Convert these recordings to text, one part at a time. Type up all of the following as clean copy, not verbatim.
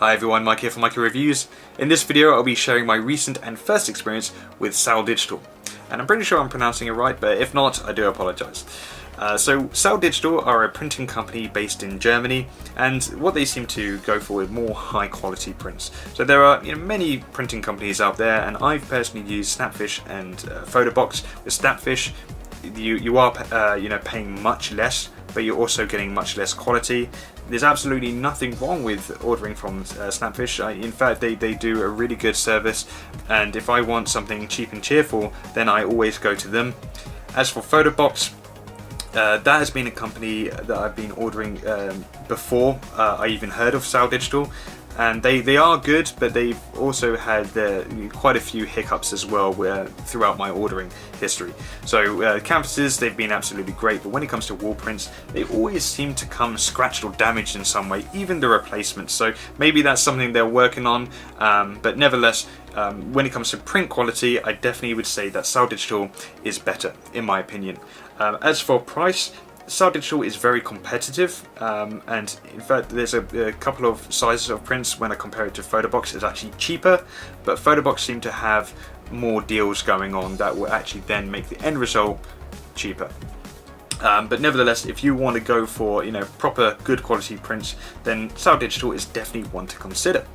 Hi everyone, Mike here from MyKeyReviews. In this video I'll be sharing my recent and first experience with Saal-Digital. And I'm pretty sure I'm pronouncing it right, but if not, I do apologise. So Saal-Digital are a printing company based in Germany, and what they seem to go for is more high quality prints. So there are many printing companies out there, and I've personally used Snapfish and Photobox. With Snapfish, you are paying much less, but you're also getting much less quality. There's absolutely nothing wrong with ordering from Snapfish. In fact, they do a really good service, and if I want something cheap and cheerful, then I always go to them. As for Photobox, that has been a company that I've been ordering before I even heard of Saal-Digital, and they are good, but they've also had quite a few hiccups as well throughout my ordering history. So canvases, they've been absolutely great, but when it comes to wall prints, they always seem to come scratched or damaged in some way, even the replacements. So maybe that's something they're working on, but nevertheless, when it comes to print quality, I definitely would say that Saal-Digital is better, in my opinion. As for price, Saal-Digital is very competitive, and in fact there's a couple of sizes of prints. When I compare it to Photobox, it's actually cheaper, but Photobox seem to have more deals going on that will actually then make the end result cheaper. But nevertheless, if you want to go for proper good quality prints, then Saal-Digital is definitely one to consider.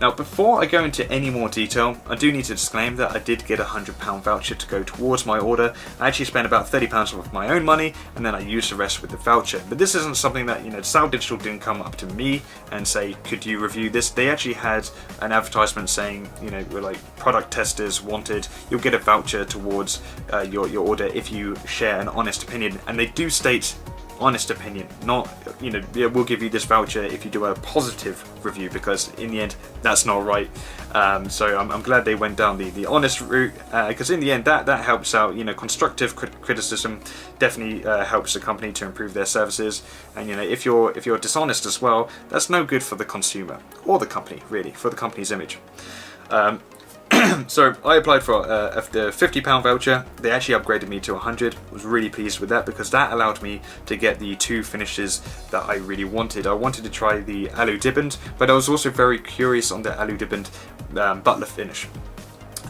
Now, before I go into any more detail, I do need to disclaim that I did get a £100 voucher to go towards my order. I actually spent about £30 of my own money, and then I used the rest with the voucher. But this isn't something that, Saal-Digital didn't come up to me and say, could you review this? They actually had an advertisement saying, we're like product testers wanted, you'll get a voucher towards your order if you share an honest opinion. And they do state honest opinion, not we'll give you this voucher if you do a positive review, because in the end that's not right. So I'm glad they went down the honest route, because in the end that helps out. Constructive criticism definitely helps the company to improve their services, and if you're dishonest as well, that's no good for the consumer or the company, really, for the company's image. So I applied for a £50 voucher. They actually upgraded me to 100. I was really pleased with that, because that allowed me to get the two finishes that I really wanted. I wanted to try the Alu-Dibond, but I was also very curious on the Alu-Dibond Butler finish.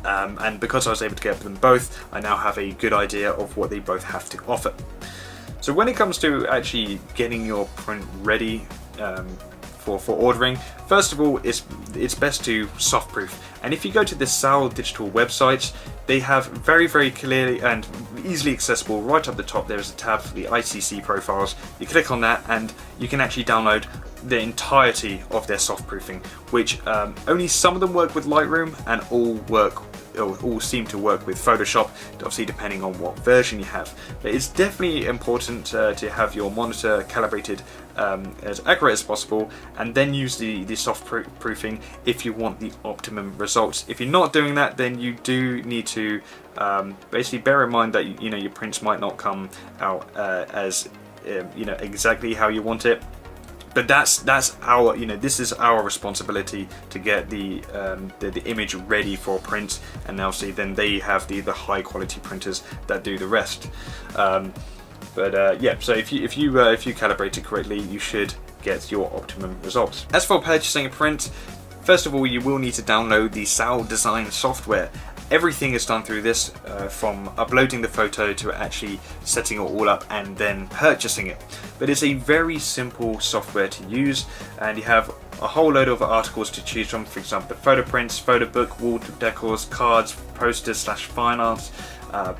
And because I was able to get them both, I now have a good idea of what they both have to offer. So when it comes to actually getting your print ready for ordering, first of all, it's best to soft proof. And if you go to the Saal-Digital website, they have very clearly and easily accessible, right up the top there is a tab for the ICC Profiles. You click on that and you can actually download the entirety of their soft proofing, which only some of them work with Lightroom, and all seem to work with Photoshop, obviously depending on what version you have. But it's definitely important to have your monitor calibrated as accurate as possible, and then use the soft proofing if you want the optimum results. If you're not doing that, then you do need to basically bear in mind that your prints might not come out as exactly how you want it. But that's our this is our responsibility to get the image ready for print, and obviously then they have the high quality printers that do the rest. Yeah, so if you calibrate it correctly, you should get your optimum results. As for purchasing a print, first of all, you will need to download the Saal Design software. Everything is done through this, from uploading the photo to actually setting it all up and then purchasing it. But it's a very simple software to use, and you have a whole load of articles to choose from. For example, photo prints, photo book, wall decors, cards, posters / fine arts,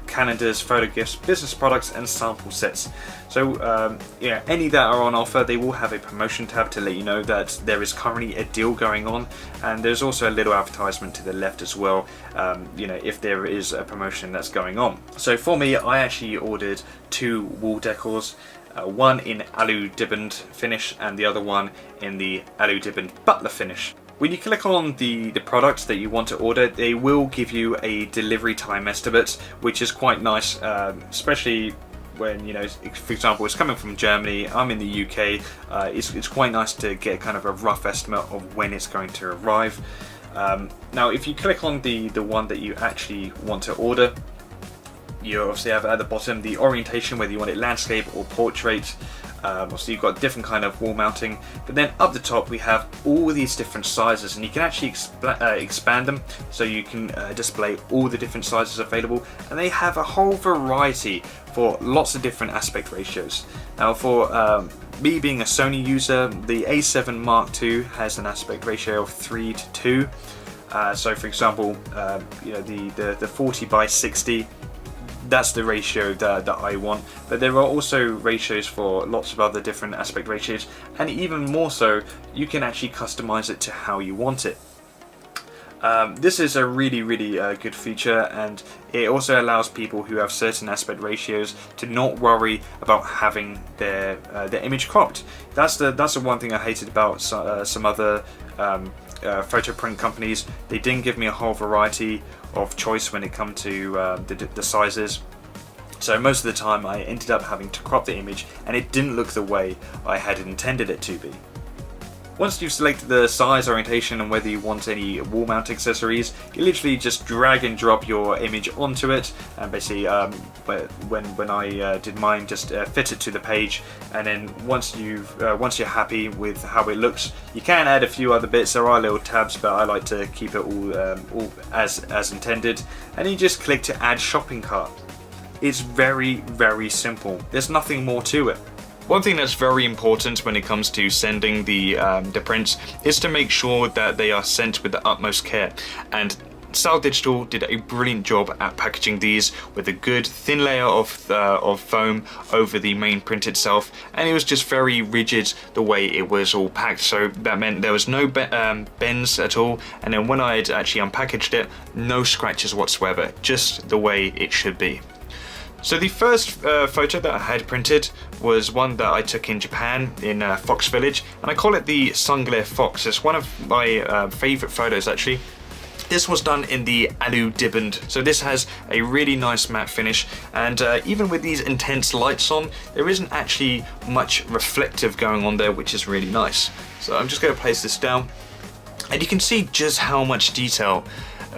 calendars, photo gifts, business products, and sample sets. So any that are on offer, they will have a promotion tab to let you know that there is currently a deal going on, and there's also a little advertisement to the left as well, if there is a promotion that's going on. So for me, I actually ordered two wall decors, one in Alu-Dibond finish and the other one in the Alu-Dibond Butler finish. When you click on the products that you want to order, they will give you a delivery time estimate, which is quite nice, especially when, for example, it's coming from Germany, I'm in the UK. It's quite nice to get kind of a rough estimate of when it's going to arrive. Now, if you click on the one that you actually want to order, you obviously have at the bottom the orientation, whether you want it landscape or portrait. So you've got different kind of wall mounting, but then up the top we have all these different sizes, and you can actually expand them so you can display all the different sizes available, and they have a whole variety for lots of different aspect ratios. Now for me being a Sony user, the A7 Mark II has an aspect ratio of 3:2. So for example, you know, the 40:60, that's the ratio that I want, but there are also ratios for lots of other different aspect ratios, and even more so, you can actually customize it to how you want it. This is a really good feature, and it also allows people who have certain aspect ratios to not worry about having their image cropped. That's the one thing I hated about some other photo print companies. They didn't give me a whole variety of choice when it comes to the sizes. So most of the time I ended up having to crop the image, and it didn't look the way I had intended it to be. Once you've selected the size, orientation, and whether you want any wall mount accessories, you literally just drag and drop your image onto it, and basically when I did mine, just fit it to the page, and then once you're happy with how it looks, you can add a few other bits. There are little tabs, but I like to keep it all as intended, and you just click to add shopping cart. It's very simple. There's nothing more to it. One thing that's very important when it comes to sending the prints is to make sure that they are sent with the utmost care, and Saal-Digital did a brilliant job at packaging these with a good thin layer of foam over the main print itself, and it was just very rigid the way it was all packed, so that meant there was no bends at all, and then when I had actually unpackaged it, no scratches whatsoever, just the way it should be. So the first photo that I had printed was one that I took in Japan in Fox Village, and I call it the Sun Glare Fox. It's one of my favourite photos actually. This was done in the Alu-Dibond, so this has a really nice matte finish, and even with these intense lights on, there isn't actually much reflective going on there, which is really nice. So I'm just going to place this down, and you can see just how much detail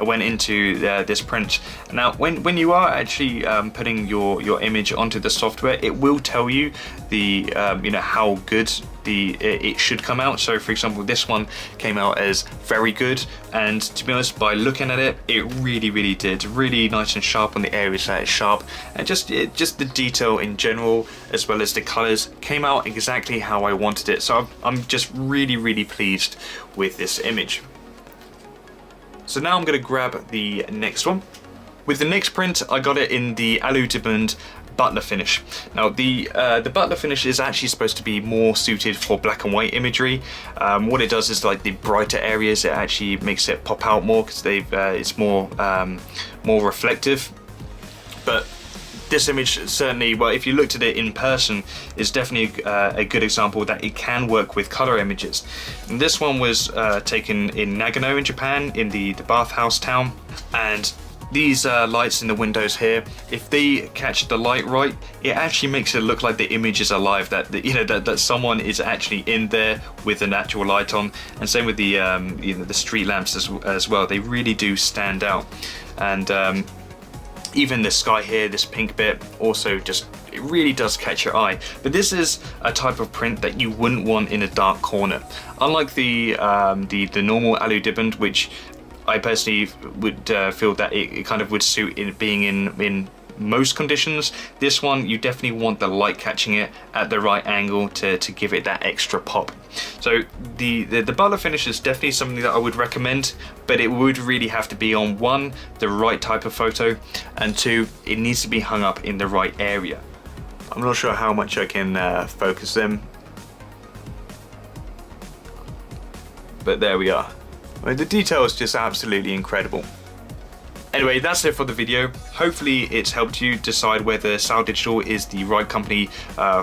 went into this print. Now when you are actually putting your image onto the software, it will tell you the you know, how good it should come out. So for example, this one came out as very good, and to be honest, by looking at it, it really did really nice and sharp on the areas that it's sharp, and just the detail in general as well as the colors came out exactly how I wanted it. So I'm just really pleased with this image. So now I'm going to grab the next one. With the next print, I got it in the Alu-Dibond Butler finish. Now the Butler finish is actually supposed to be more suited for black and white imagery. What it does is, like the brighter areas, it actually makes it pop out more because it's more reflective. But this image certainly, well, if you looked at it in person, is definitely a good example that it can work with color images. And this one was taken in Nagano in Japan, in the bathhouse town, and these lights in the windows here, if they catch the light right, it actually makes it look like the image is alive, that you know, that someone is actually in there with an actual light on. And same with the you know, the street lamps as well. They really do stand out. And even the sky here, this pink bit, also just, it really does catch your eye. But this is a type of print that you wouldn't want in a dark corner. Unlike the normal Alu-Dibond, which I personally would feel that it kind of would suit in being in most conditions, this one you definitely want the light catching it at the right angle to give it that extra pop. So the Butler finish is definitely something that I would recommend, but it would really have to be on, one, the right type of photo, and two, it needs to be hung up in the right area. I'm not sure how much I can focus them, but there we are. I mean, the detail is just absolutely incredible. Anyway, that's it for the video. Hopefully it's helped you decide whether Saal-Digital is the right company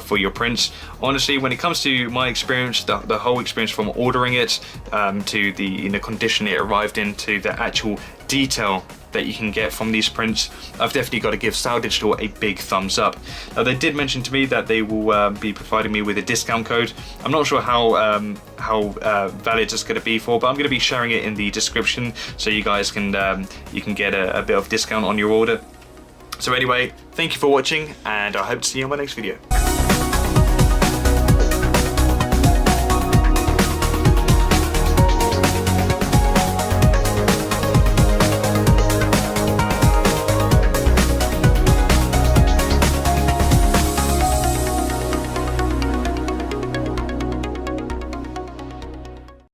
for your prints. Honestly, when it comes to my experience, the whole experience from ordering it to the condition it arrived in, to the actual detail that you can get from these prints, I've definitely got to give Saal-Digital a big thumbs up. Now, they did mention to me that they will be providing me with a discount code. I'm not sure how valid it's going to be for, but I'm going to be sharing it in the description so you guys can get a bit of discount on your order. So anyway, thank you for watching, and I hope to see you on my next video.